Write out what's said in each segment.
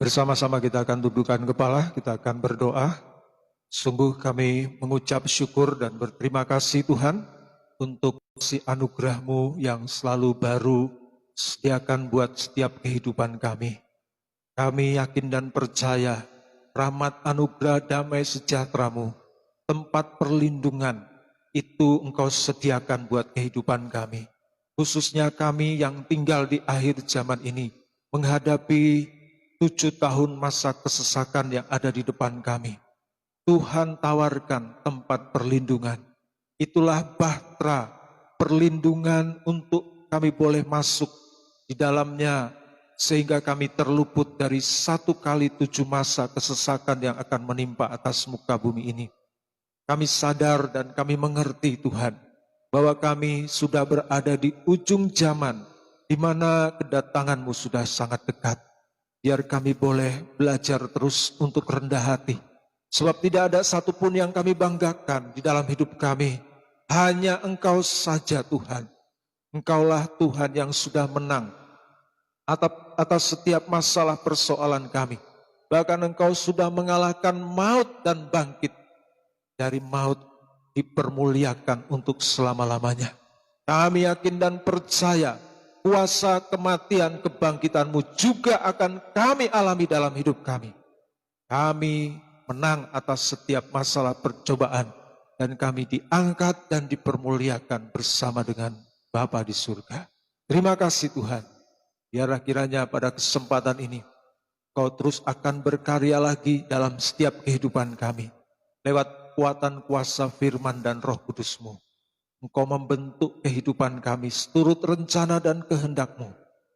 Bersama-sama kita akan tundukkan kepala, kita akan berdoa. Sungguh kami mengucap syukur dan berterima kasih Tuhan untuk si anugerah-Mu yang selalu baru sediakan buat setiap kehidupan kami. Kami yakin dan percaya rahmat anugerah damai sejahtera-Mu, tempat perlindungan itu Engkau sediakan buat kehidupan kami. Khususnya kami yang tinggal di akhir zaman ini menghadapi 7 tahun masa kesesakan yang ada di depan kami. Tuhan tawarkan tempat perlindungan. Itulah bahtera perlindungan untuk kami boleh masuk di dalamnya, sehingga kami terluput dari 1 kali 7 masa kesesakan yang akan menimpa atas muka bumi ini. Kami sadar dan kami mengerti Tuhan, bahwa kami sudah berada di ujung zaman, di mana kedatangan-Mu sudah sangat dekat. Biar kami boleh belajar terus untuk rendah hati. Sebab tidak ada satupun yang kami banggakan di dalam hidup kami. Hanya Engkau saja Tuhan. Engkaulah Tuhan yang sudah menang atas setiap masalah persoalan kami. Bahkan Engkau sudah mengalahkan maut dan bangkit. Dari maut dipermuliakan untuk selama-lamanya. Kami yakin dan percaya kuasa kematian kebangkitan-Mu juga akan kami alami dalam hidup kami. Kami menang atas setiap masalah percobaan dan kami diangkat dan dipermuliakan bersama dengan Bapa di surga. Terima kasih Tuhan. Biarlah kiranya pada kesempatan ini Kau terus akan berkarya lagi dalam setiap kehidupan kami. Lewat kekuatan kuasa firman dan Roh Kudus-Mu. Engkau membentuk kehidupan kami seturut rencana dan kehendak-Mu.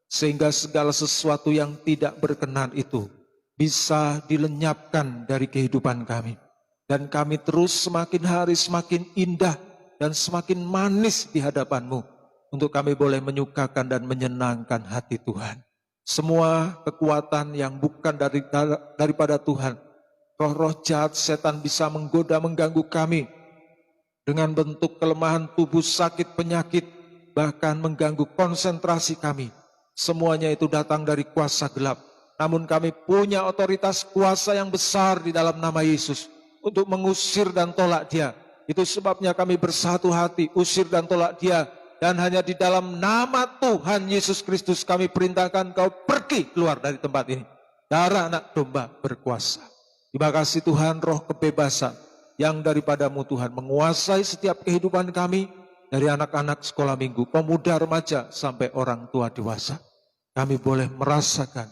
Sehingga segala sesuatu yang tidak berkenan itu bisa dilenyapkan dari kehidupan kami. Dan kami terus semakin hari semakin indah dan semakin manis di hadapan-Mu. Untuk kami boleh menyukakan dan menyenangkan hati Tuhan. Semua kekuatan yang bukan daripada Tuhan, roh-roh jahat setan bisa menggoda, mengganggu kami. Dengan bentuk kelemahan tubuh, sakit, penyakit, bahkan mengganggu konsentrasi kami. Semuanya itu datang dari kuasa gelap. Namun kami punya otoritas kuasa yang besar di dalam nama Yesus. Untuk mengusir dan tolak dia. Itu sebabnya kami bersatu hati, usir dan tolak dia. Dan hanya di dalam nama Tuhan Yesus Kristus kami perintahkan kau pergi keluar dari tempat ini. Darah anak domba berkuasa. Terima kasih Tuhan, roh kebebasan yang daripada-Mu Tuhan menguasai setiap kehidupan kami, dari anak-anak sekolah minggu, pemuda remaja sampai orang tua dewasa. Kami boleh merasakan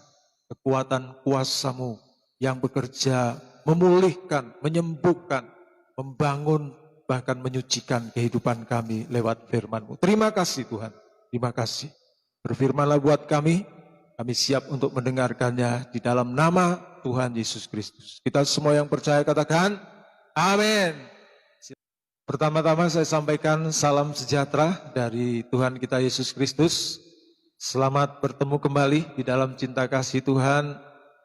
kekuatan kuasa-Mu yang bekerja memulihkan, menyembuhkan, membangun, bahkan menyucikan kehidupan kami lewat firman-Mu. Terima kasih Tuhan, terima kasih. Berfirmanlah buat kami siap untuk mendengarkannya di dalam nama Tuhan Yesus Kristus. Kita semua yang percaya katakan, amin. Pertama-tama saya sampaikan salam sejahtera dari Tuhan kita Yesus Kristus. Selamat bertemu kembali di dalam cinta kasih Tuhan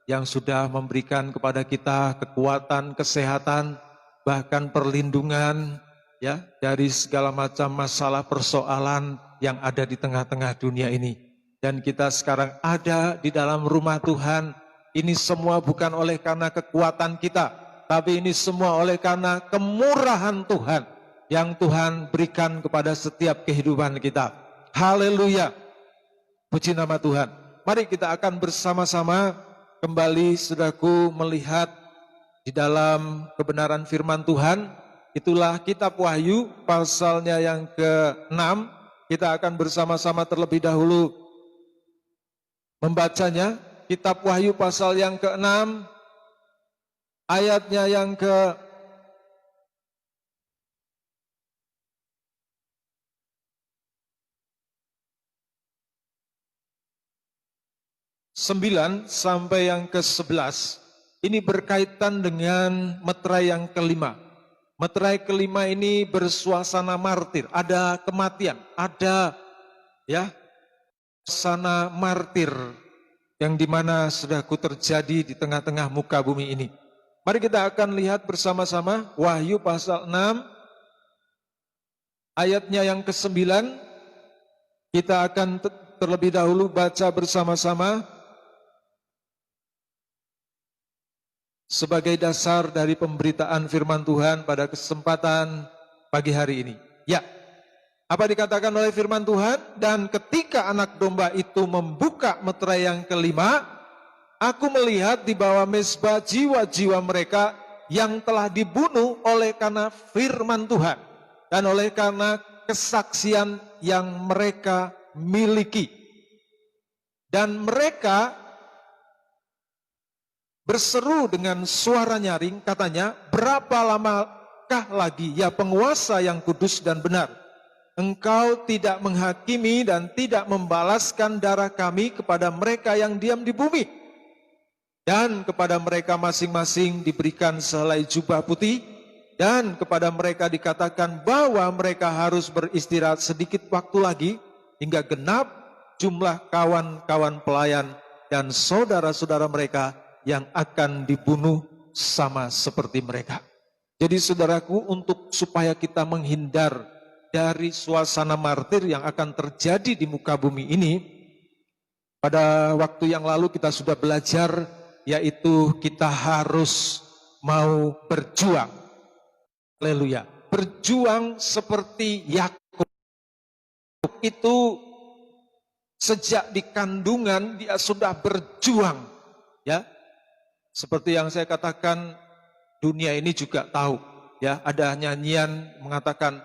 yang sudah memberikan kepada kita kekuatan, kesehatan, bahkan perlindungan ya dari segala macam masalah persoalan yang ada di tengah-tengah dunia ini. Dan kita sekarang ada di dalam rumah Tuhan. Ini semua bukan oleh karena kekuatan kita, tapi ini semua oleh karena kemurahan Tuhan yang Tuhan berikan kepada setiap kehidupan kita. Haleluya. Puji nama Tuhan. Mari kita akan bersama-sama kembali saudaraku melihat di dalam kebenaran firman Tuhan. Itulah kitab Wahyu pasalnya yang ke-6. Kita akan bersama-sama terlebih dahulu membacanya. Kitab Wahyu pasal yang ke-6, ayatnya yang ke-9 sampai yang ke-11. Ini berkaitan dengan meterai yang kelima. Meterai kelima ini bersuasana martir, ada kematian, ada ya suasana martir yang dimana saudaraku terjadi di tengah-tengah muka bumi ini. Mari kita akan lihat bersama-sama Wahyu pasal 6 ayatnya yang ke-9. Kita akan terlebih dahulu baca bersama-sama. sebagai dasar dari pemberitaan firman Tuhan pada kesempatan pagi hari ini. Ya, apa dikatakan oleh firman Tuhan? Dan ketika anak domba itu membuka meterai yang kelima, aku melihat di bawah mezbah jiwa-jiwa mereka yang telah dibunuh oleh karena firman Tuhan dan oleh karena kesaksian yang mereka miliki. Dan mereka berseru dengan suara nyaring, katanya, berapa lamakah lagi ya penguasa yang kudus dan benar? Engkau tidak menghakimi dan tidak membalaskan darah kami kepada mereka yang diam di bumi. Dan kepada mereka masing-masing diberikan sehelai jubah putih, dan kepada mereka dikatakan bahwa mereka harus beristirahat sedikit waktu lagi, hingga genap jumlah kawan-kawan pelayan dan saudara-saudara mereka yang akan dibunuh sama seperti mereka. Jadi saudaraku, untuk supaya kita menghindar dari suasana martir yang akan terjadi di muka bumi ini, pada waktu yang lalu kita sudah belajar, yaitu kita harus mau berjuang. Haleluya. Berjuang seperti Yakub. Itu sejak di kandungan dia sudah berjuang, ya. Seperti yang saya katakan, dunia ini juga tahu, ya, ada nyanyian mengatakan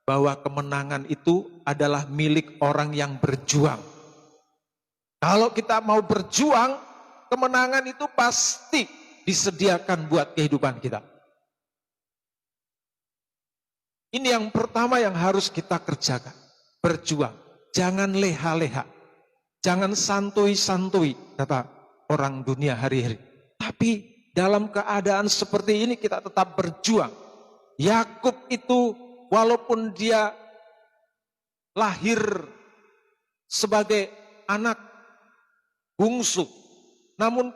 bahwa kemenangan itu adalah milik orang yang berjuang. Kalau kita mau berjuang, kemenangan itu pasti disediakan buat kehidupan kita. Ini yang pertama yang harus kita kerjakan, berjuang. Jangan leha-leha, jangan santuy-santuy, kata orang dunia hari-hari. Tapi dalam keadaan seperti ini kita tetap berjuang. Yakub itu walaupun dia lahir sebagai anak bungsu, namun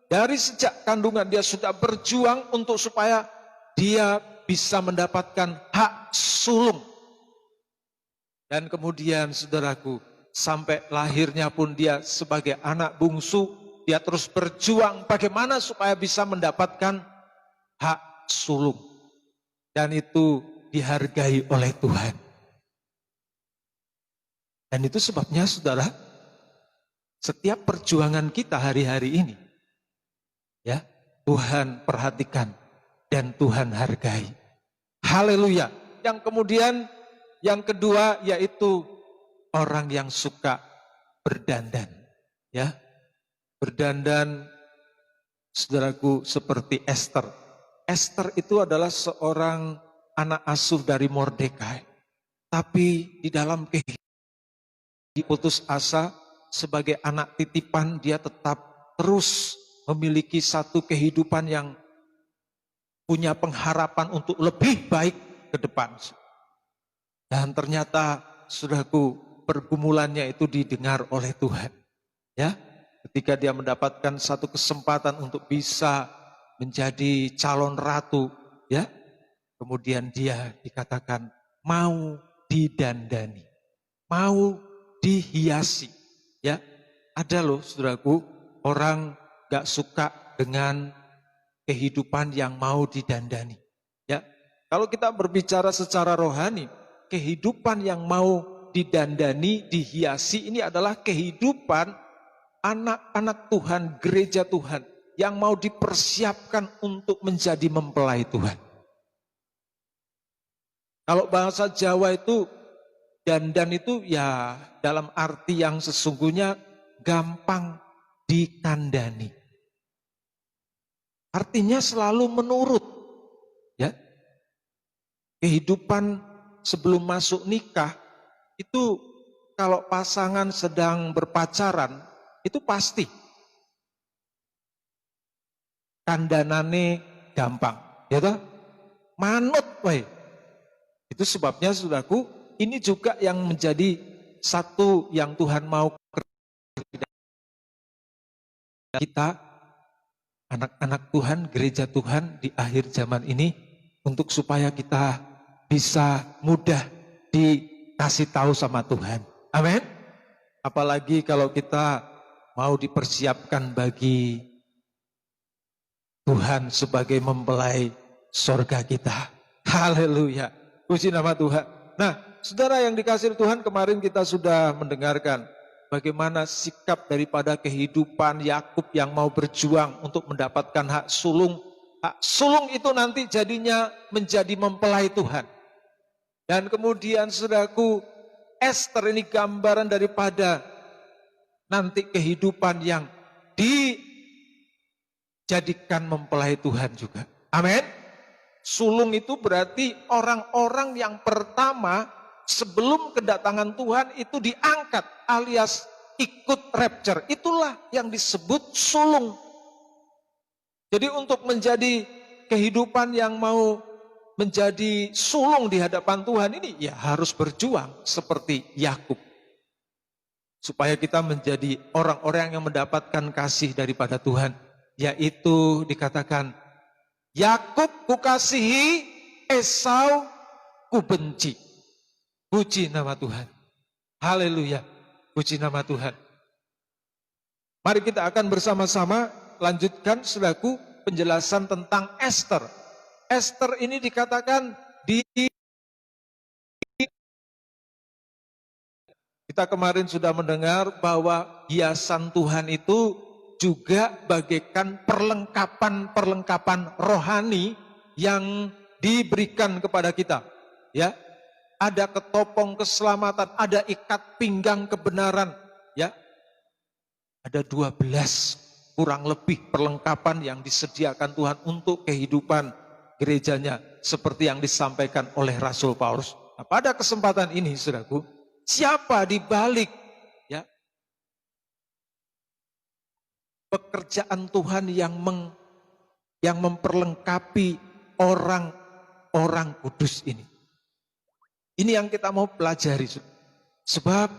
dari sejak kandungan dia sudah berjuang untuk supaya dia bisa mendapatkan hak sulung. Dan kemudian saudaraku, sampai lahirnya pun dia sebagai anak bungsu, dia terus berjuang bagaimana supaya bisa mendapatkan hak sulung. Dan itu dihargai oleh Tuhan. Dan itu sebabnya saudara, setiap perjuangan kita hari-hari ini, ya, Tuhan perhatikan dan Tuhan hargai. Haleluya. Yang kemudian, yang kedua yaitu orang yang suka berdandan, ya. Berdandan, saudaraku, seperti Esther. Esther itu adalah seorang anak asuh dari Mordekai. Tapi di dalam kehidupan putus asa, sebagai anak titipan dia tetap terus memiliki satu kehidupan yang punya pengharapan untuk lebih baik ke depan. Dan ternyata, saudaraku, pergumulannya itu didengar oleh Tuhan. Ya, ketika dia mendapatkan satu kesempatan untuk bisa menjadi calon ratu, ya, kemudian dia dikatakan mau didandani, mau dihiasi, ya. Ada loh saudaraku, orang gak suka dengan kehidupan yang mau didandani, ya. Kalau kita berbicara secara rohani, kehidupan yang mau didandani, dihiasi, ini adalah kehidupan anak-anak Tuhan, gereja Tuhan, yang mau dipersiapkan untuk menjadi mempelai Tuhan. Kalau bahasa Jawa itu, dandan itu ya dalam arti yang sesungguhnya gampang dikandani. Artinya selalu menurut, ya. Kehidupan sebelum masuk nikah, itu kalau pasangan sedang berpacaran, itu pasti kandanane gampang, ya toh? Manut, woy. Itu sebabnya saudaraku, ini juga yang menjadi satu yang Tuhan mau kita, anak-anak Tuhan, gereja Tuhan di akhir zaman ini, untuk supaya kita bisa mudah dikasih tahu sama Tuhan. Amin. Apalagi kalau kita mau dipersiapkan bagi Tuhan sebagai mempelai sorga kita. Haleluya. Puji nama Tuhan. Nah, saudara yang dikasihi Tuhan, kemarin kita sudah mendengarkan bagaimana sikap daripada kehidupan Yakub yang mau berjuang untuk mendapatkan hak sulung. Hak sulung itu nanti jadinya menjadi mempelai Tuhan. Dan kemudian saudaraku, Esther ini gambaran daripada nanti kehidupan yang dijadikan mempelai Tuhan juga. Amin. Sulung itu berarti orang-orang yang pertama sebelum kedatangan Tuhan itu diangkat alias ikut rapture. Itulah yang disebut sulung. Jadi untuk menjadi kehidupan yang mau menjadi sulung di hadapan Tuhan ini ya harus berjuang seperti Yakub. Supaya kita menjadi orang-orang yang mendapatkan kasih daripada Tuhan. Yaitu dikatakan, Yakub kukasihi, Esau kubenci. Puji nama Tuhan. Haleluya. Puji nama Tuhan. Mari kita akan bersama-sama lanjutkan saudaraku penjelasan tentang Esther. Esther ini dikatakan kita kemarin sudah mendengar bahwa hiasan Tuhan itu juga bagaikan perlengkapan rohani yang diberikan kepada kita. Ya, ada ketopong keselamatan, ada ikat pinggang kebenaran. Ya, ada 12 kurang lebih perlengkapan yang disediakan Tuhan untuk kehidupan gerejanya, seperti yang disampaikan oleh Rasul Paulus. Nah, pada kesempatan ini, saudaraku, siapa di balik pekerjaan Tuhan yang memperlengkapi orang-orang kudus ini? Ini yang kita mau pelajari. Sebab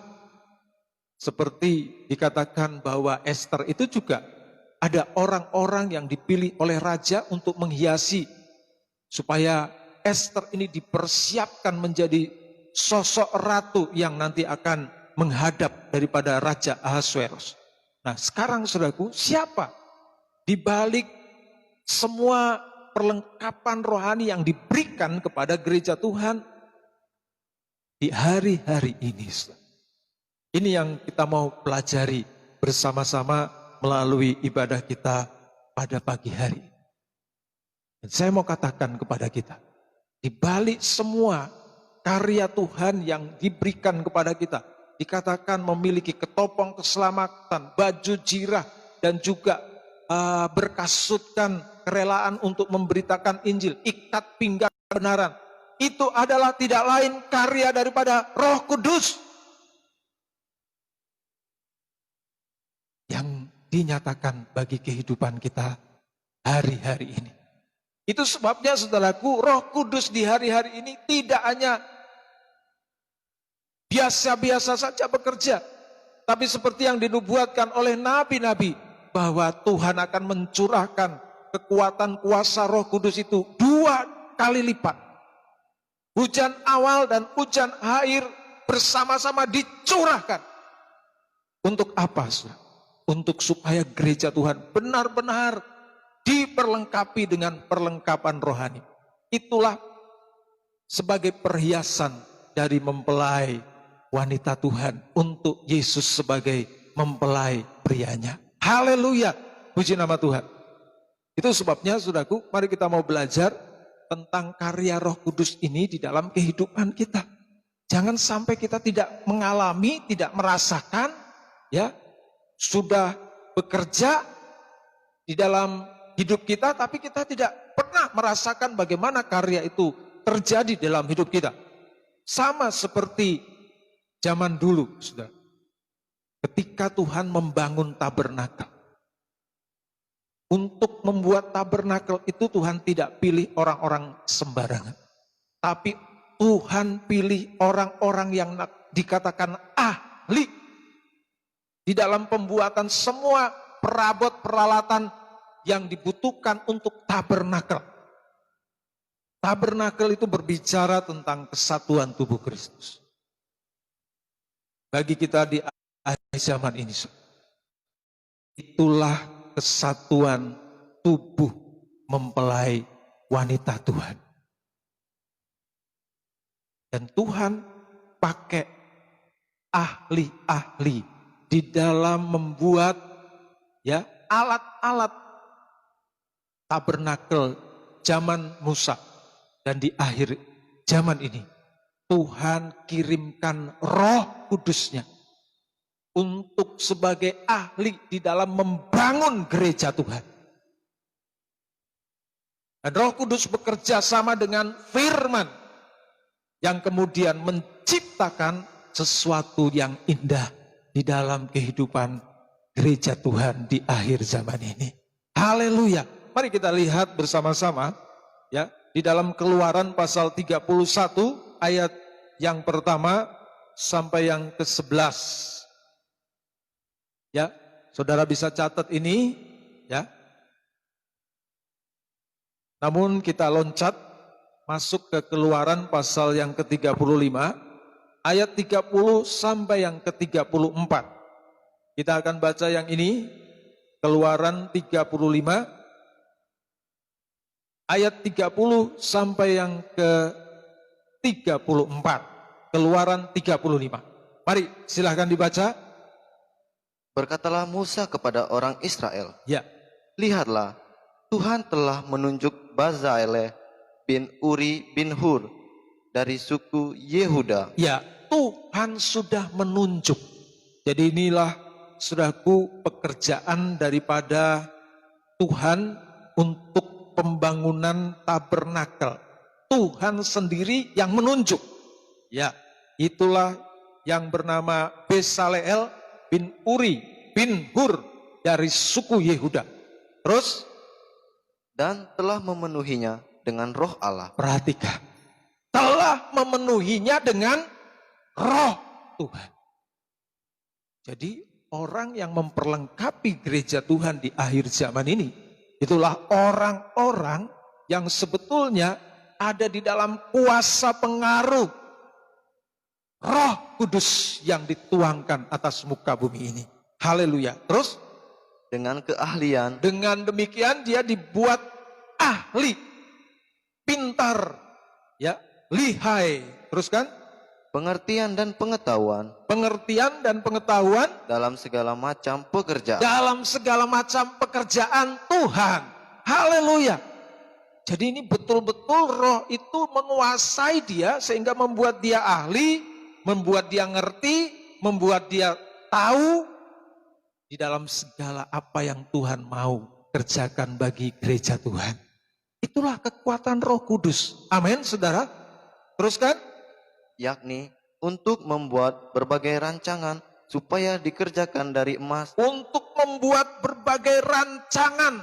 seperti dikatakan bahwa Esther itu juga ada orang-orang yang dipilih oleh raja untuk menghiasi supaya Esther ini dipersiapkan menjadi sosok ratu yang nanti akan menghadap daripada Raja Ahasuerus. Nah, sekarang saudaraku, siapa di balik semua perlengkapan rohani yang diberikan kepada gereja Tuhan di hari-hari ini? Ini yang kita mau pelajari bersama-sama melalui ibadah kita pada pagi hari. Dan saya mau katakan kepada kita, di balik semua karya Tuhan yang diberikan kepada kita, dikatakan memiliki ketopong keselamatan, baju jirah, dan juga berkasutkan kerelaan untuk memberitakan Injil, ikat pinggang kebenaran. Itu adalah tidak lain karya daripada Roh Kudus yang dinyatakan bagi kehidupan kita hari-hari ini. Itu sebabnya saudaraku, Roh Kudus di hari-hari ini tidak hanya biasa-biasa saja bekerja, tapi seperti yang dinubuatkan oleh nabi-nabi, bahwa Tuhan akan mencurahkan kekuatan kuasa Roh Kudus itu 2 kali lipat. Hujan awal dan hujan akhir bersama-sama dicurahkan. Untuk apa? Untuk supaya gereja Tuhan benar-benar diperlengkapi dengan perlengkapan rohani. Itulah sebagai perhiasan dari mempelai wanita Tuhan untuk Yesus sebagai mempelai prianya. Haleluya, puji nama Tuhan. Itu sebabnya saudaraku, mari kita mau belajar tentang karya Roh Kudus ini di dalam kehidupan kita. Jangan sampai kita tidak mengalami, tidak merasakan, ya, sudah bekerja di dalam hidup kita, tapi kita tidak pernah merasakan bagaimana karya itu terjadi dalam hidup kita. Sama seperti zaman dulu, saudara. Ketika Tuhan membangun tabernakel. Untuk membuat tabernakel itu Tuhan tidak pilih orang-orang sembarangan. Tapi Tuhan pilih orang-orang yang dikatakan ahli di dalam pembuatan semua perabot peralatan yang dibutuhkan untuk tabernakel. Tabernakel itu berbicara tentang kesatuan tubuh Kristus. Bagi kita di akhir zaman ini, itulah kesatuan tubuh mempelai wanita Tuhan. Dan Tuhan pakai ahli-ahli di dalam membuat ya alat-alat tabernakel zaman Musa. Dan di akhir zaman ini Tuhan kirimkan Roh Kudus-Nya untuk sebagai ahli di dalam membangun gereja Tuhan. Dan Roh Kudus bekerja sama dengan firman yang kemudian menciptakan sesuatu yang indah di dalam kehidupan gereja Tuhan di akhir zaman ini. Haleluya. Mari kita lihat bersama-sama ya di dalam Keluaran pasal 31 ayat yang pertama sampai yang ke-11. Ya, saudara bisa catat ini ya. Namun kita loncat masuk ke Keluaran pasal yang ke-35 ayat 30 sampai yang ke-34. Kita akan baca yang ini, Keluaran 35 ayat 30 sampai yang ke-34. Keluaran 35. Mari silahkan dibaca. Berkatalah Musa kepada orang Israel, Ya, lihatlah, Tuhan telah menunjuk Bezalel bin Uri bin Hur dari suku Yehuda. ya, Tuhan sudah menunjuk. Jadi inilah saudaraku pekerjaan daripada Tuhan untuk pembangunan tabernakel. Tuhan sendiri yang menunjuk. Ya, itulah yang bernama Bezalel bin Uri bin Hur dari suku Yehuda. Terus Dan telah memenuhinya dengan roh Allah. perhatikan, telah memenuhinya dengan roh Tuhan. Jadi orang yang memperlengkapi gereja Tuhan di akhir zaman ini, itulah orang-orang yang sebetulnya ada di dalam kuasa pengaruh Roh Kudus yang dituangkan atas muka bumi ini. Haleluya. Terus Dengan keahlian dengan demikian dia dibuat ahli, pintar, ya, lihai. Terus kan? pengertian dan pengetahuan Pengertian dan pengetahuan dalam segala macam pekerjaan. dalam segala macam pekerjaan Tuhan. Haleluya. Jadi ini betul-betul roh itu menguasai dia sehingga membuat dia ahli, membuat dia ngerti, membuat dia tahu di dalam segala apa yang Tuhan mau kerjakan bagi gereja Tuhan. Itulah kekuatan Roh Kudus. Amin, saudara. Teruskan. Yakni untuk membuat berbagai rancangan supaya dikerjakan dari emas. Untuk membuat berbagai rancangan.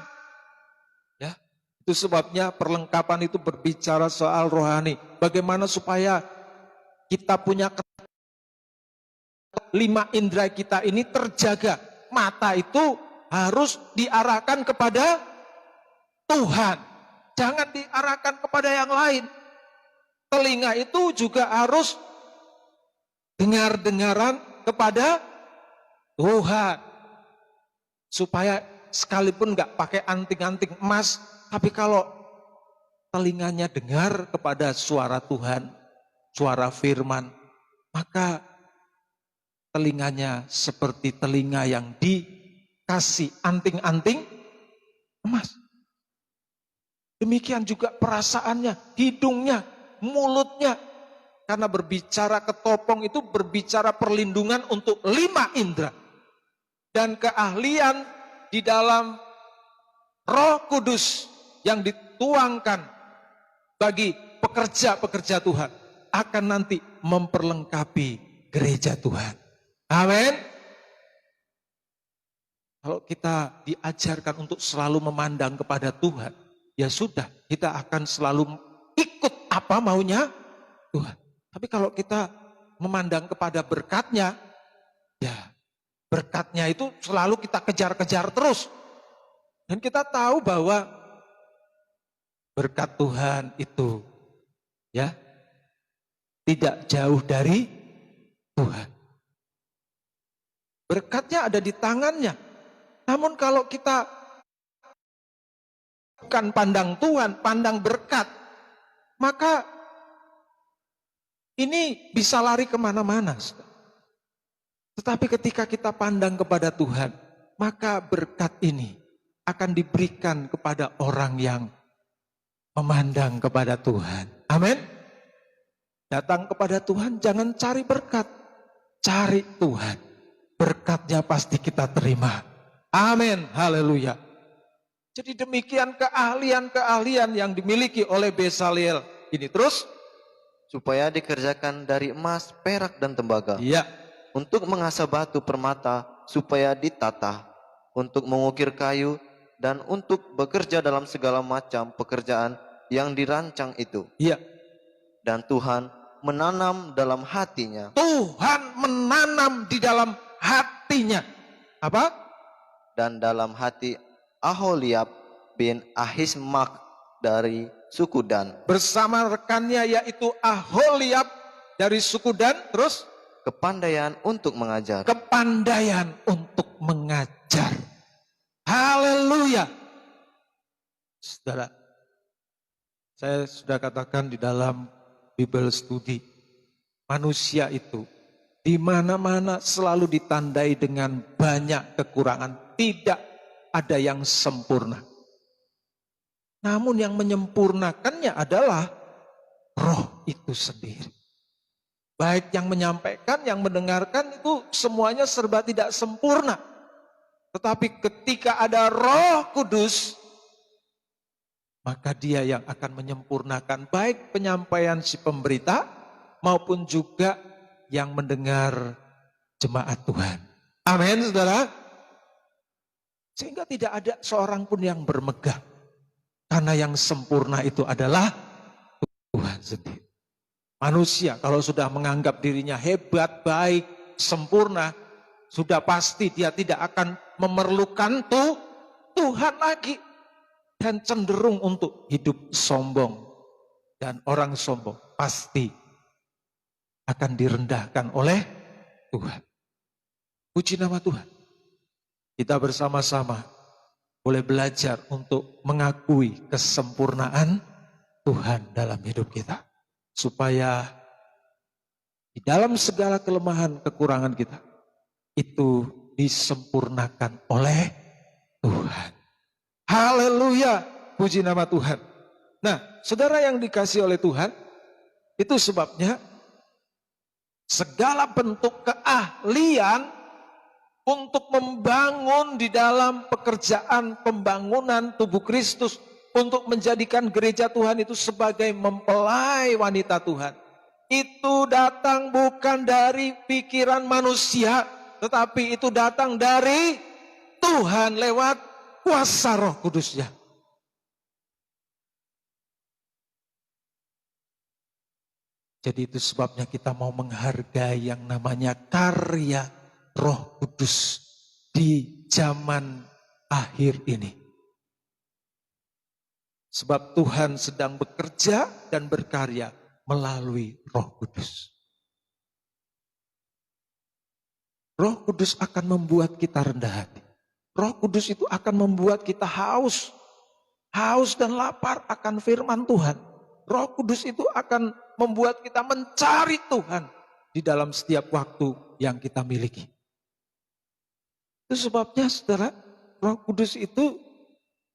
Ya, itu sebabnya perlengkapan itu berbicara soal rohani. Bagaimana supaya kita punya 5 indera kita ini terjaga. Mata itu harus diarahkan kepada Tuhan. Jangan diarahkan kepada yang lain. Telinga itu juga harus dengar-dengaran kepada Tuhan. Supaya sekalipun nggak pakai anting-anting emas, tapi kalau telinganya dengar kepada suara Tuhan, suara firman, maka telinganya seperti telinga yang dikasih anting-anting emas. Demikian juga perasaannya, hidungnya, mulutnya. Karena berbicara ketopong itu berbicara perlindungan untuk 5 indera. Dan keahlian di dalam Roh Kudus yang dituangkan bagi pekerja-pekerja Tuhan akan nanti memperlengkapi gereja Tuhan. Amin. Kalau kita diajarkan untuk selalu memandang kepada Tuhan, ya sudah, kita akan selalu ikut apa maunya Tuhan. Tapi kalau kita memandang kepada berkatnya, ya berkatnya itu selalu kita kejar-kejar terus. Dan kita tahu bahwa berkat Tuhan itu ya tidak jauh dari Tuhan. Berkatnya ada di tangannya. Namun kalau kita bukan pandang Tuhan, pandang berkat, maka ini bisa lari kemana-mana. Tetapi ketika kita pandang kepada Tuhan, maka berkat ini akan diberikan kepada orang yang memandang kepada Tuhan. Amin. Datang kepada Tuhan, jangan cari berkat, cari Tuhan. Berkatnya pasti kita terima. Amin. Haleluya. Jadi demikian keahlian-keahlian yang dimiliki oleh Bezalel ini. Terus supaya dikerjakan dari emas, perak, dan tembaga. iya, Untuk mengasah batu permata supaya ditata, untuk mengukir kayu, dan untuk bekerja dalam segala macam pekerjaan yang dirancang itu. iya. Dan Tuhan menanam dalam hatinya. Tuhan menanam di dalam hatinya. Apa? Dan dalam hati Aholiab bin Ahismak dari suku Dan. Bersama rekannya yaitu Aholiab dari suku Dan. Terus? Kepandaian untuk mengajar. Kepandaian untuk mengajar. Haleluya. Saudara, saya sudah katakan di dalam Bible Study, manusia itu di mana-mana selalu ditandai dengan banyak kekurangan. Tidak ada yang sempurna. Namun yang menyempurnakannya adalah Roh itu sendiri. Baik yang menyampaikan, yang mendengarkan itu semuanya serba tidak sempurna. Tetapi ketika ada Roh Kudus, maka dia yang akan menyempurnakan baik penyampaian si pemberita maupun juga yang mendengar jemaat Tuhan. Amin, saudara. Sehingga tidak ada seorang pun yang bermegah. Karena yang sempurna itu adalah Tuhan sendiri. Manusia kalau sudah menganggap dirinya hebat, baik, sempurna, sudah pasti dia tidak akan memerlukan Tuhan lagi. Dan cenderung untuk hidup sombong. Dan orang sombong pasti akan direndahkan oleh Tuhan. Puji nama Tuhan. Kita bersama-sama boleh belajar untuk mengakui kesempurnaan Tuhan dalam hidup kita. Supaya di dalam segala kelemahan kekurangan kita itu disempurnakan oleh Tuhan. Haleluya, puji nama Tuhan. Nah, saudara yang dikasih oleh Tuhan, itu sebabnya segala bentuk keahlian untuk membangun di dalam pekerjaan pembangunan tubuh Kristus, untuk menjadikan gereja Tuhan itu sebagai mempelai wanita Tuhan. Itu datang bukan dari pikiran manusia, tetapi itu datang dari Tuhan lewat kuasa Roh Kudusnya. Jadi itu sebabnya kita mau menghargai yang namanya karya Roh Kudus di zaman akhir ini. Sebab Tuhan sedang bekerja dan berkarya melalui Roh Kudus. Roh Kudus akan membuat kita rendah hati. Roh Kudus itu akan membuat kita haus. Haus dan lapar akan firman Tuhan. Roh Kudus itu akan membuat kita mencari Tuhan di dalam setiap waktu yang kita miliki. Itu sebabnya saudara, Roh Kudus itu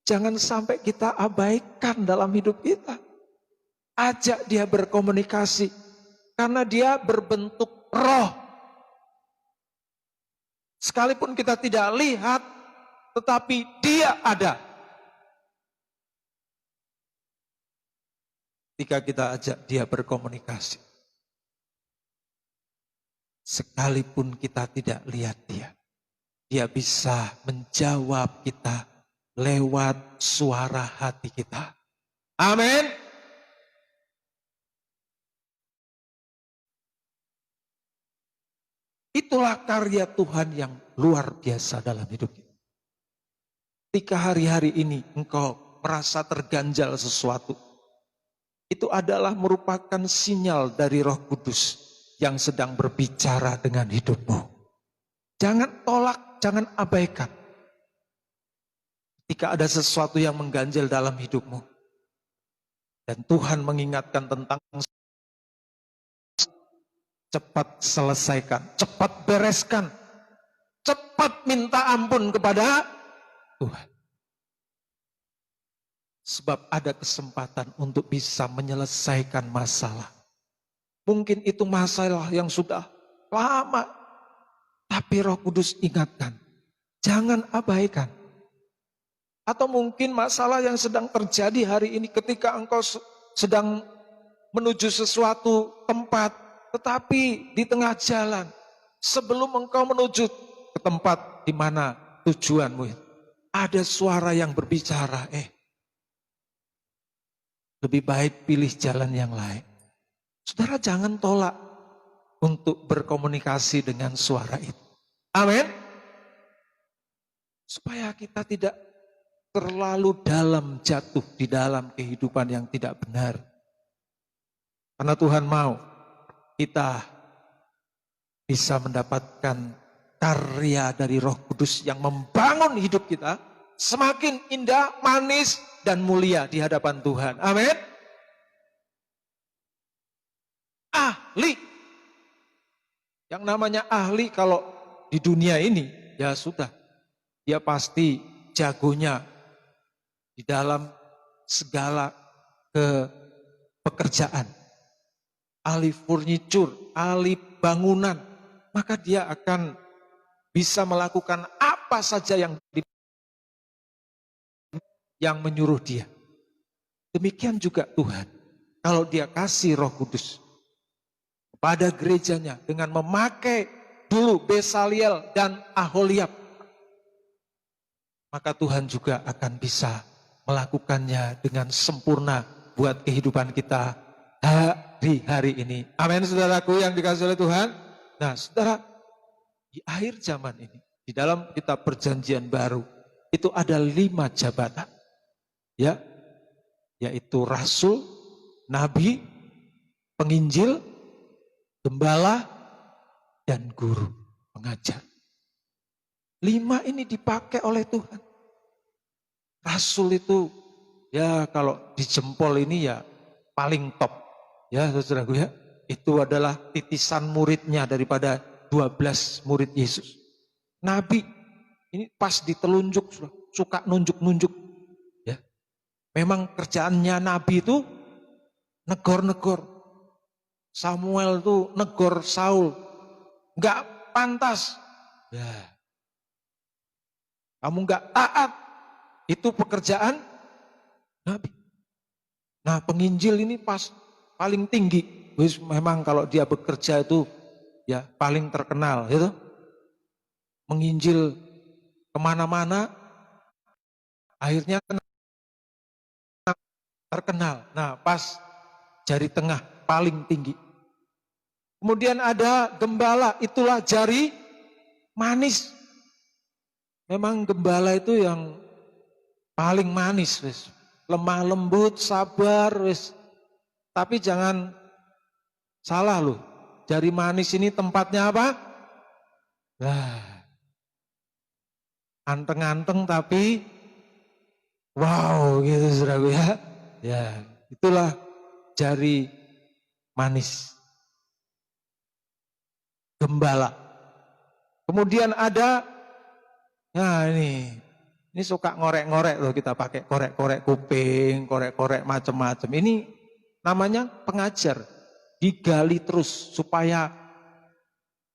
jangan sampai kita abaikan dalam hidup kita. Ajak dia berkomunikasi. Karena dia berbentuk roh. Sekalipun kita tidak lihat, tetapi dia ada. Ketika kita ajak dia berkomunikasi. Sekalipun kita tidak lihat dia. Dia bisa menjawab kita lewat suara hati kita. Amin. Itulah karya Tuhan yang luar biasa dalam hidup kita. Ketika hari-hari ini engkau merasa terganjal sesuatu, itu adalah merupakan sinyal dari Roh Kudus yang sedang berbicara dengan hidupmu. Jangan tolak, jangan abaikan. Ketika ada sesuatu yang mengganjal dalam hidupmu, dan Tuhan mengingatkan tentang cepat selesaikan, cepat bereskan, cepat minta ampun kepada Tuhan. Sebab ada kesempatan untuk bisa menyelesaikan masalah. Mungkin itu masalah yang sudah lama, tapi Roh Kudus ingatkan, jangan abaikan. Atau mungkin masalah yang sedang terjadi hari ini ketika engkau sedang menuju sesuatu tempat, tetapi di tengah jalan, sebelum engkau menuju ke tempat di mana tujuanmu, ada suara yang berbicara, lebih baik pilih jalan yang lain. Saudara, jangan tolak untuk berkomunikasi dengan suara itu. Amin. Supaya kita tidak terlalu dalam jatuh di dalam kehidupan yang tidak benar. Karena Tuhan mau kita bisa mendapatkan karya dari Roh Kudus yang membangun hidup kita semakin indah, manis, dan mulia di hadapan Tuhan. Amin. Ahli. Yang namanya ahli kalau di dunia ini, ya sudah. Dia pasti jagonya di dalam segala pekerjaan. Ahli furniture, ahli bangunan. Maka dia akan bisa melakukan apa saja yang menyuruh dia. Demikian juga Tuhan. Kalau dia kasih Roh Kudus pada gerejanya dengan memakai dulu Besaliel dan Aholiab, maka Tuhan juga akan bisa melakukannya dengan sempurna buat kehidupan kita hari ini. Amin, saudaraku yang dikasihi oleh Tuhan. Nah, saudara, di akhir zaman ini, di dalam kitab Perjanjian Baru, itu ada 5 jabatan. Ya, yaitu rasul, nabi, penginjil, gembala, dan guru, pengajar. 5 ini dipakai oleh Tuhan. Rasul itu, ya kalau di jempol ini ya paling top. Ya saudaraku ya, itu adalah titisan muridnya daripada 12 murid Yesus. Nabi, ini pas ditelunjuk, suka nunjuk-nunjuk. Ya, memang kerjaannya Nabi itu negor-negor. Samuel itu negor Saul, nggak pantas. Ya, kamu nggak taat. Itu pekerjaan Nabi. Nah, penginjil ini pas paling tinggi. Memang kalau dia bekerja itu ya paling terkenal, gitu. Menginjil kemana-mana, akhirnya terkenal. Nah, pas jari tengah paling tinggi. Kemudian ada gembala, itulah jari manis. Memang gembala itu yang paling manis, wis. Lemah lembut, sabar, wis. Tapi jangan salah loh. Jari manis ini tempatnya apa? Nah, anteng-anteng tapi wow gitu saudaraku ya. Ya, itulah jari manis. Gembala. Kemudian ada, nah ini suka ngorek-ngorek loh, kita pakai korek-korek kuping, korek-korek macam-macam. Ini namanya pengajar. Digali terus supaya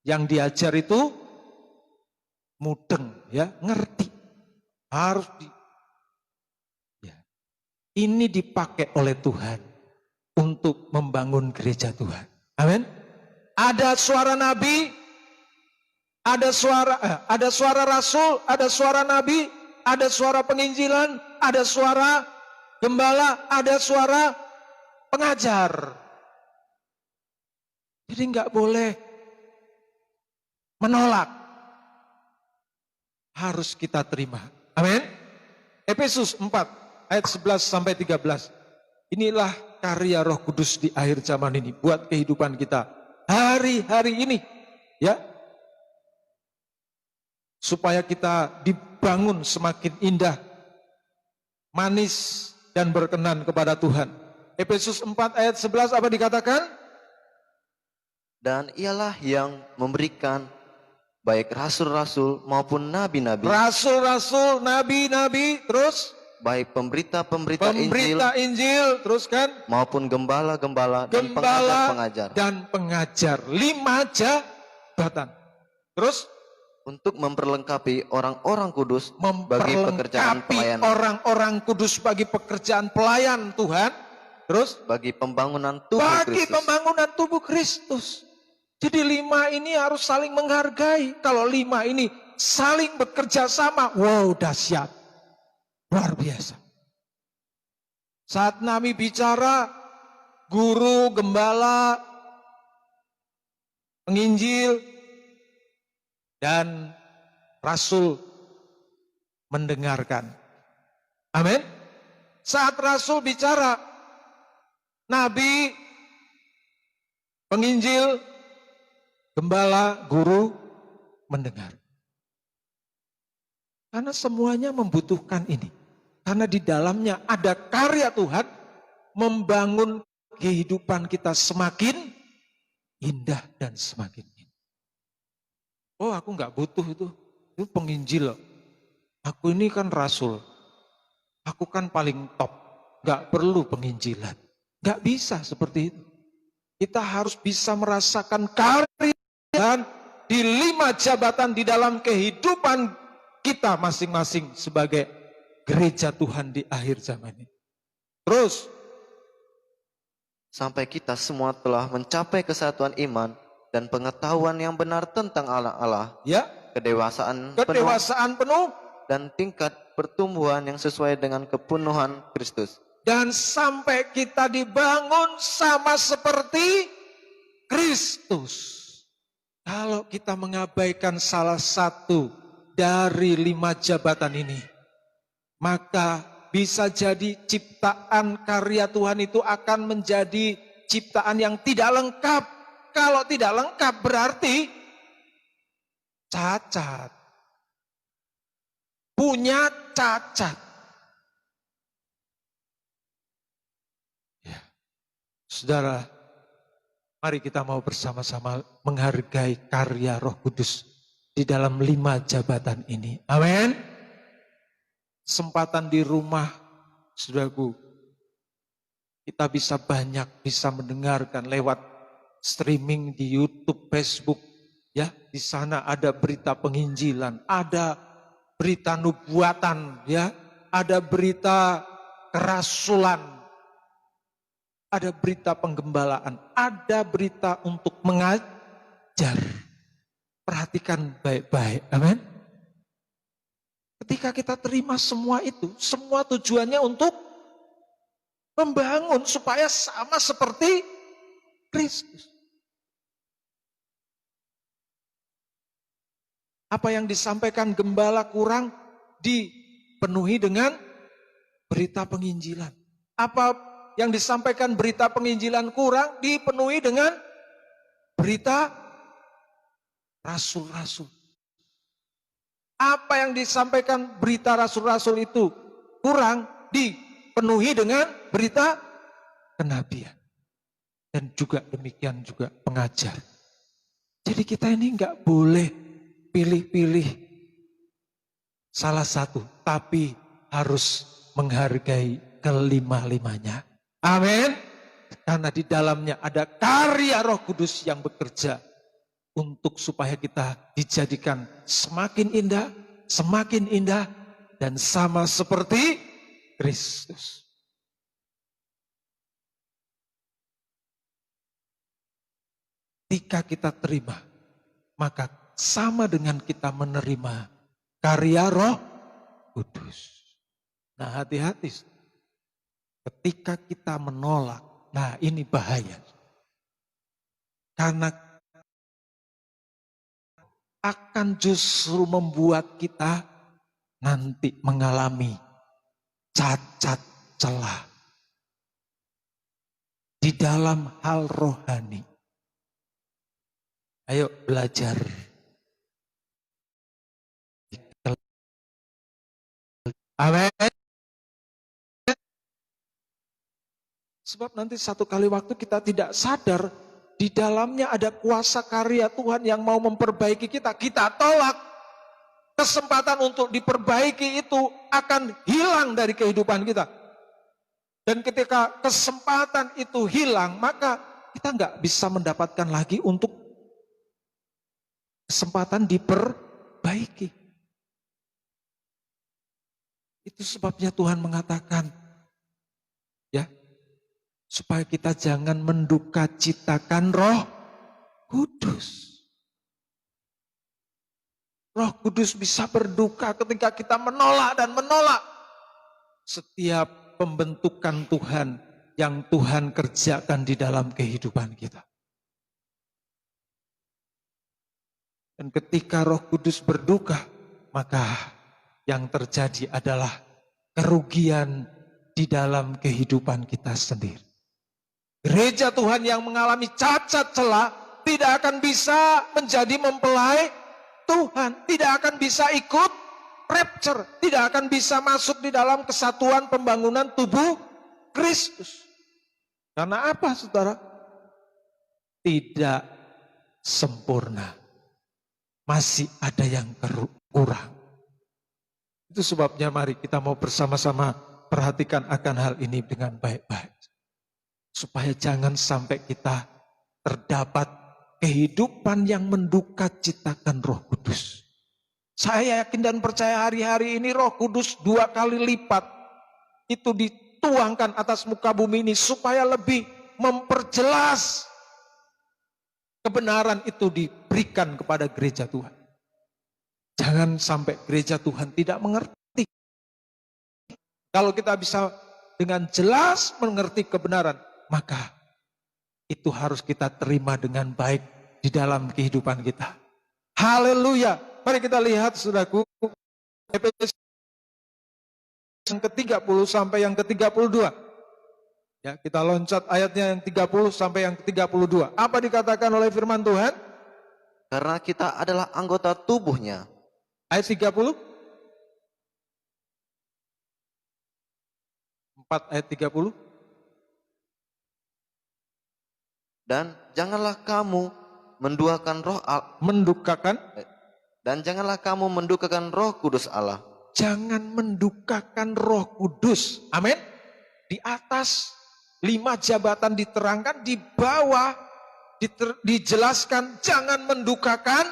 yang diajar itu mudeng, ya, ngerti. Harus ya. Ini dipakai oleh Tuhan untuk membangun gereja Tuhan. Amin. Ada suara nabi, ada suara rasul, ada suara nabi, ada suara penginjilan, ada suara gembala, ada suara pengajar. Jadi nggak boleh menolak. Harus kita terima. Amin. Efesus 4 ayat 11 sampai 13. Inilah karya Roh Kudus di akhir zaman ini buat kehidupan kita hari-hari ini, ya. Supaya kita dibangun semakin indah, manis dan berkenan kepada Tuhan. Efesus 4 ayat 11 apa dikatakan? Dan ialah yang memberikan baik rasul-rasul maupun nabi-nabi, Rasul-rasul, nabi-nabi, terus baik pemberita-pemberita Injil pemberita Injil, terus kan maupun gembala-gembala dan gembala pengajar-pengajar, dan pengajar. 5 jabatan. Terus untuk memperlengkapi orang-orang kudus bagi pekerjaan memperlengkapi pelayanan, orang-orang kudus bagi pekerjaan pelayan Tuhan. Terus bagi pembangunan tubuh bagi Kristus. pembangunan tubuh Kristus. Jadi 5 ini harus saling menghargai. Kalau 5 ini saling bekerja sama, wow, dahsyat. Luar biasa. Saat Nami bicara, guru, gembala, penginjil, dan rasul mendengarkan. Amin. Saat rasul bicara, nabi, penginjil, gembala, guru mendengar. Karena semuanya membutuhkan ini. Karena di dalamnya ada karya Tuhan membangun kehidupan kita semakin indah dan semakin indah. Oh, aku nggak butuh itu penginjil loh. Aku ini kan rasul. Aku kan paling top. Nggak perlu penginjilan. Nggak bisa seperti itu. Kita harus bisa merasakan karya Tuhan di 5 jabatan di dalam kehidupan kita masing-masing sebagai gereja Tuhan di akhir zaman ini. Terus, sampai kita semua telah mencapai kesatuan iman dan pengetahuan yang benar tentang Allah, ya, kedewasaan penuh, dan tingkat pertumbuhan yang sesuai dengan kepenuhan Kristus. Dan sampai kita dibangun sama seperti Kristus. Kalau kita mengabaikan salah satu dari 5 jabatan ini, maka bisa jadi ciptaan karya Tuhan itu akan menjadi ciptaan yang tidak lengkap. Kalau tidak lengkap berarti cacat. Punya cacat. Ya. Saudara, mari kita mau bersama-sama menghargai karya Roh Kudus di dalam 5 jabatan ini. Amin. Kesempatan di rumah, saudaraku, kita bisa mendengarkan lewat streaming di YouTube, Facebook, ya. Di sana ada berita penginjilan, ada berita nubuatan, ya. Ada berita kerasulan, ada berita penggembalaan, ada berita untuk mengajar. Perhatikan baik-baik, amin. Ketika kita terima semua itu, semua tujuannya untuk membangun supaya sama seperti Kristus. Apa yang disampaikan gembala kurang dipenuhi dengan berita penginjilan. Apa yang disampaikan berita penginjilan kurang dipenuhi dengan berita rasul-rasul. Apa yang disampaikan berita rasul-rasul itu kurang dipenuhi dengan berita kenabian. Dan juga demikian juga pengajar. Jadi kita ini enggak boleh pilih-pilih salah satu, tapi harus menghargai kelima-limanya. Amin. Karena di dalamnya ada karya Roh Kudus yang bekerja untuk supaya kita dijadikan semakin indah, dan sama seperti Kristus. Ketika kita terima, maka sama dengan kita menerima karya Roh Kudus. Nah, hati-hati. Ketika kita menolak, nah ini bahaya. Karena akan justru membuat kita nanti mengalami cacat celah di dalam hal rohani. Ayo belajar. Amin. Sebab nanti satu kali waktu kita tidak sadar, di dalamnya ada kuasa karya Tuhan yang mau memperbaiki kita. Kita tolak, kesempatan untuk diperbaiki itu akan hilang dari kehidupan kita. Dan ketika kesempatan itu hilang, maka kita nggak bisa mendapatkan lagi untuk kesempatan diperbaiki. Itu sebabnya Tuhan mengatakan, ya, supaya kita jangan menduka citakan Roh Kudus. Roh Kudus bisa berduka ketika kita menolak dan menolak setiap pembentukan Tuhan yang Tuhan kerjakan di dalam kehidupan kita. Dan ketika Roh Kudus berduka, maka yang terjadi adalah kerugian di dalam kehidupan kita sendiri. Gereja Tuhan yang mengalami cacat celah tidak akan bisa menjadi mempelai Tuhan, tidak akan bisa ikut rapture, tidak akan bisa masuk di dalam kesatuan pembangunan tubuh Kristus. Karena apa, saudara? Tidak sempurna. Masih ada yang kurang. Itu sebabnya mari kita mau bersama-sama perhatikan akan hal ini dengan baik-baik. Supaya jangan sampai kita terdapat kehidupan yang menduka citakan Roh Kudus. Saya yakin dan percaya hari-hari ini Roh Kudus 2 kali lipat itu dituangkan atas muka bumi ini supaya lebih memperjelas kebenaran itu diberikan kepada gereja Tuhan. Jangan sampai gereja Tuhan tidak mengerti. Kalau kita bisa dengan jelas mengerti kebenaran, maka itu harus kita terima dengan baik di dalam kehidupan kita. Haleluya. Mari kita lihat, saudaraku, Efesus yang ke-30 sampai yang ke-32. Ya, kita loncat ayatnya yang 30 sampai yang ke-32. Apa dikatakan oleh firman Tuhan? Karena kita adalah anggota tubuhnya. Ayat 30. 4 ayat 30. Dan janganlah kamu mendukakan Roh Kudus Allah. Jangan mendukakan Roh Kudus. Amin. Di atas 5 jabatan diterangkan, di bawah dijelaskan jangan mendukakan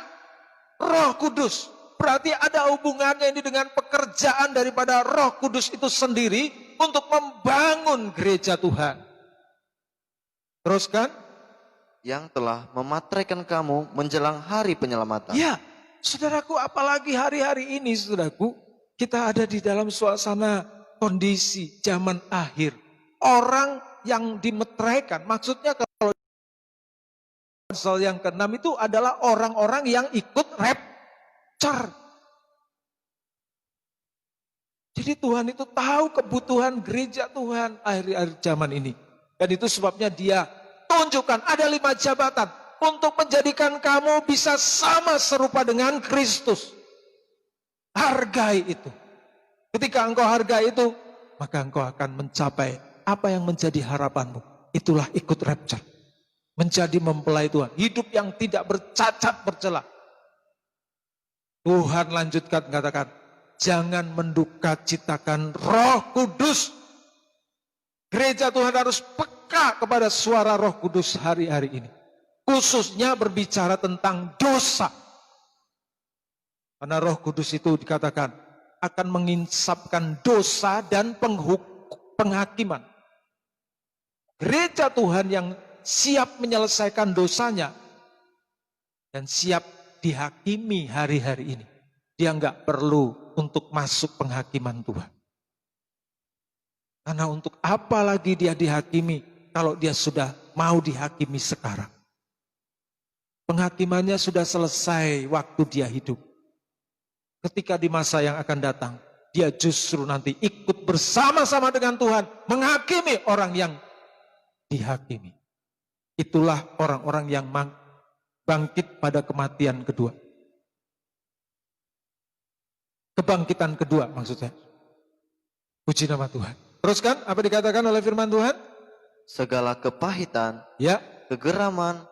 Roh Kudus. Berarti ada hubungannya ini dengan pekerjaan daripada Roh Kudus itu sendiri untuk membangun gereja Tuhan. Teruskan. Yang telah memateraikan kamu menjelang hari penyelamatan. Ya, saudaraku, apalagi hari-hari ini, saudaraku, kita ada di dalam suasana kondisi zaman akhir. Orang yang dimeteraikan, maksudnya kalau pasal yang ke-6 itu adalah orang-orang yang ikut rapture. Jadi Tuhan itu tahu kebutuhan gereja Tuhan akhir-akhir zaman ini. Dan itu sebabnya Dia tunjukkan ada 5 jabatan untuk menjadikan kamu bisa sama serupa dengan Kristus. Hargai itu. Ketika engkau hargai itu, maka engkau akan mencapai apa yang menjadi harapanmu. Itulah ikut rapture. Menjadi mempelai Tuhan. Hidup yang tidak bercacat bercela. Tuhan lanjutkan katakan, jangan menduka citakan Roh Kudus. Gereja Tuhan harus peka kepada suara Roh Kudus hari-hari ini. Khususnya berbicara tentang dosa. Karena Roh Kudus itu dikatakan akan menginsapkan dosa dan penghakiman. Gereja Tuhan yang siap menyelesaikan dosanya dan siap dihakimi hari-hari ini. Dia nggak perlu untuk masuk penghakiman Tuhan. Karena untuk apa lagi dia dihakimi kalau dia sudah mau dihakimi sekarang. Penghakimannya sudah selesai waktu dia hidup. Ketika di masa yang akan datang, dia justru nanti ikut bersama-sama dengan Tuhan menghakimi orang yang dihakimi. Itulah orang-orang yang bangkit pada kematian kedua. Kebangkitan kedua maksudnya. Puji nama Tuhan. Teruskan apa dikatakan oleh firman Tuhan? segala kepahitan, Ya, kegeraman,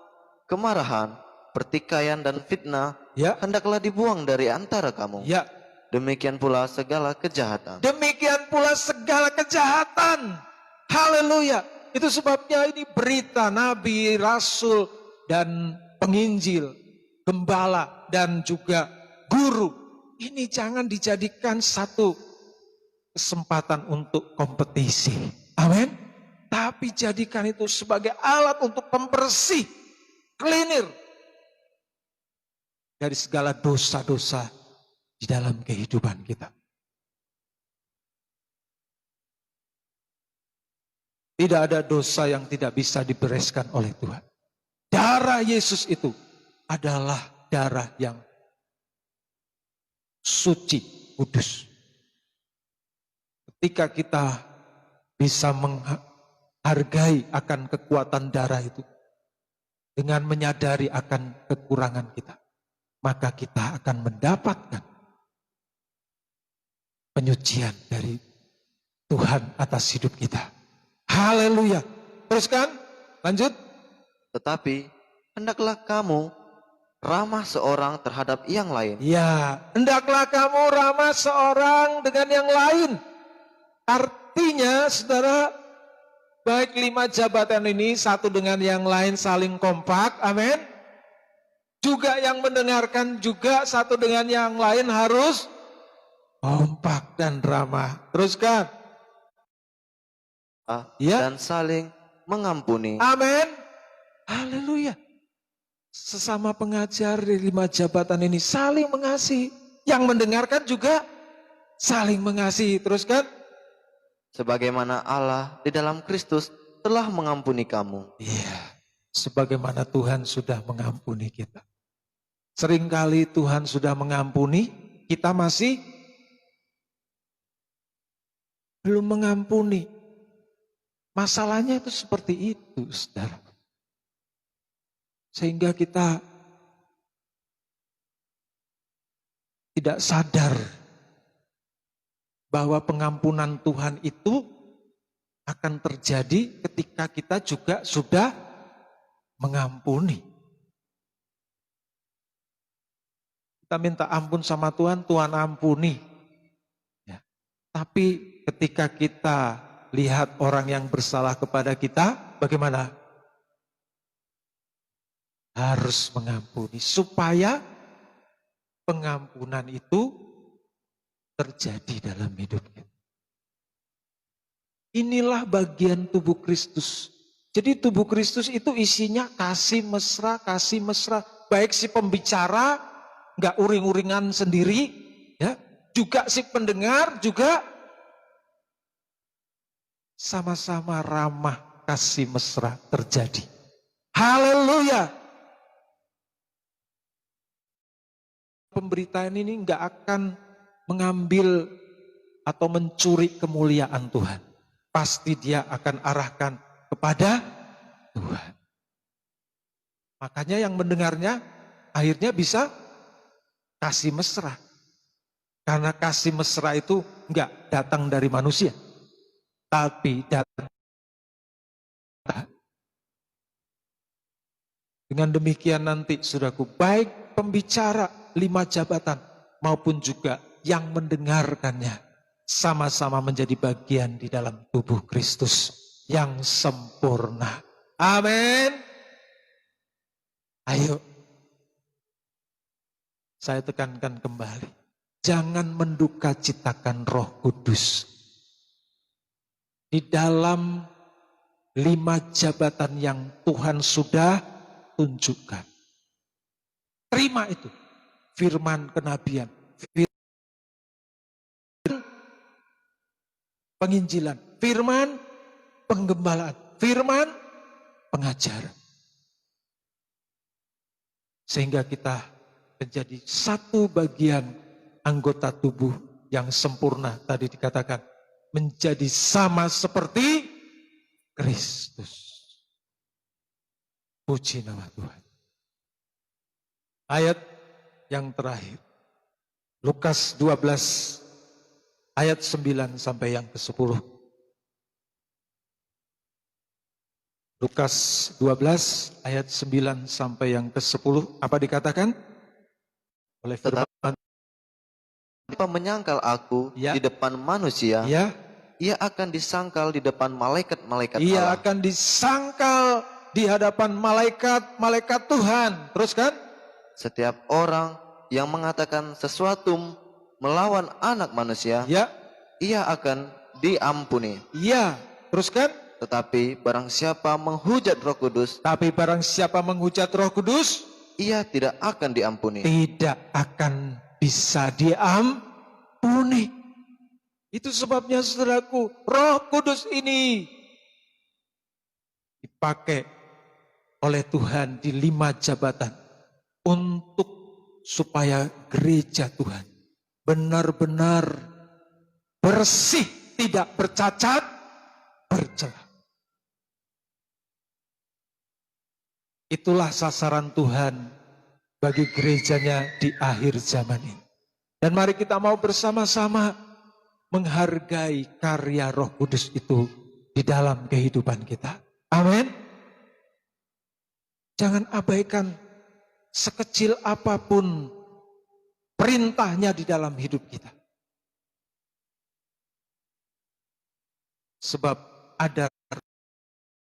kemarahan, pertikaian dan fitnah ya, hendaklah dibuang dari antara kamu. ya. Demikian pula segala kejahatan. Demikian pula segala kejahatan. Haleluya. Itu sebabnya ini berita nabi, rasul, dan penginjil, gembala, dan juga guru. Ini jangan dijadikan satu kesempatan untuk kompetisi. Amin. Tapi jadikan itu sebagai alat untuk pembersih, cleaner dari segala dosa-dosa di dalam kehidupan kita. Tidak ada dosa yang tidak bisa dibereskan oleh Tuhan. Darah Yesus itu adalah darah yang suci, kudus. Ketika kita bisa menghargai akan kekuatan darah itu, dengan menyadari akan kekurangan kita, maka kita akan mendapatkan penyucian dari Tuhan atas hidup kita. Haleluya. Teruskan, lanjut. Tetapi hendaklah kamu ramah seorang terhadap yang lain. Ya, hendaklah kamu ramah seorang dengan yang lain. Artinya, saudara, baik 5 jabatan ini satu dengan yang lain saling kompak, amin. Juga yang mendengarkan juga satu dengan yang lain harus kompak dan ramah. Teruskan. Ya. Dan saling mengampuni. Amin. Haleluya. Sesama pengajar di 5 jabatan ini saling mengasihi. Yang mendengarkan juga saling mengasihi. Teruskan. Sebagaimana Allah di dalam Kristus telah mengampuni kamu. Iya. Sebagaimana Tuhan sudah mengampuni kita. Seringkali Tuhan sudah mengampuni, kita masih belum mengampuni. Masalahnya itu seperti itu, saudara. Sehingga kita tidak sadar bahwa pengampunan Tuhan itu akan terjadi ketika kita juga sudah mengampuni. Kita minta ampun sama Tuhan, Tuhan ampuni. Ya. Tapi ketika kita lihat orang yang bersalah kepada kita, bagaimana? Harus mengampuni supaya pengampunan itu terjadi dalam hidup kita. Inilah bagian tubuh Kristus. Jadi tubuh Kristus itu isinya kasih mesra, baik si pembicara nggak uring-uringan sendiri, ya, juga si pendengar juga sama-sama ramah, kasih mesra terjadi. Haleluya. Pemberitaan ini nggak akan mengambil atau mencuri kemuliaan Tuhan. Pasti dia akan arahkan kepada Tuhan. Makanya yang mendengarnya akhirnya bisa kasih mesra. Karena kasih mesra itu nggak datang dari manusia. Tapi datang. Dengan demikian nanti saudaraku, baik pembicara 5 jabatan maupun juga yang mendengarkannya sama-sama menjadi bagian di dalam tubuh Kristus yang sempurna. Amin. Ayo, saya tekankan kembali. Jangan menduka citakan Roh Kudus. Di dalam 5 jabatan yang Tuhan sudah tunjukkan. Terima itu. Firman kenabian. Firman penginjilan. Firman penggembalaan. Firman pengajaran. Sehingga kita menjadi satu bagian anggota tubuh yang sempurna. Tadi dikatakan. Menjadi sama seperti Kristus. Puji nama Tuhan. Ayat yang terakhir. Lukas 12 ayat 9 sampai yang ke-10. Lukas 12 ayat 9 sampai yang ke-10. Apa dikatakan? Oleh firman, Siapa menyangkal aku Ya. di depan manusia, ya, ia akan disangkal di depan malaikat-malaikat ia Allah. akan disangkal di hadapan malaikat Tuhan. Teruskan? Setiap orang yang mengatakan sesuatu melawan anak manusia, Ya, ia akan diampuni. ya. Teruskan? Tetapi barang siapa menghujat Roh Kudus, Tapi barang siapa menghujat Roh Kudus, ia tidak akan diampuni. tidak akan bisa diampuni. Itu sebabnya saudaraku, Roh Kudus ini dipakai oleh Tuhan di 5 jabatan untuk supaya gereja Tuhan benar-benar bersih, tidak bercacat, bercela. Itulah sasaran Tuhan bagi gerejanya di akhir zaman ini. Dan mari kita mau bersama-sama menghargai karya Roh Kudus itu di dalam kehidupan kita. Amin. Jangan abaikan sekecil apapun perintahnya di dalam hidup kita. Sebab ada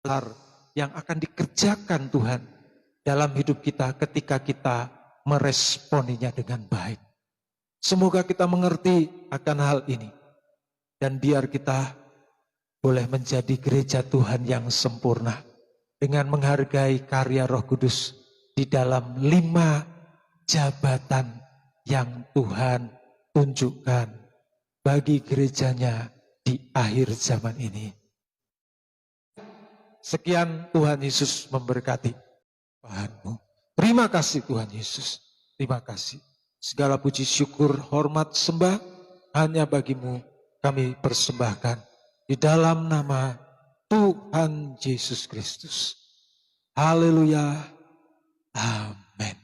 hal yang akan dikerjakan Tuhan dalam hidup kita ketika kita meresponinya dengan baik. Semoga kita mengerti akan hal ini. Dan biar kita boleh menjadi gereja Tuhan yang sempurna dengan menghargai karya Roh Kudus di dalam 5 jabatan yang Tuhan tunjukkan bagi gerejanya di akhir zaman ini. Sekian, Tuhan Yesus memberkati Tuhanmu. Terima kasih Tuhan Yesus. Terima kasih. Segala puji syukur, hormat, sembah hanya bagimu kami persembahkan di dalam nama Tuhan Yesus Kristus. Haleluya. Amin.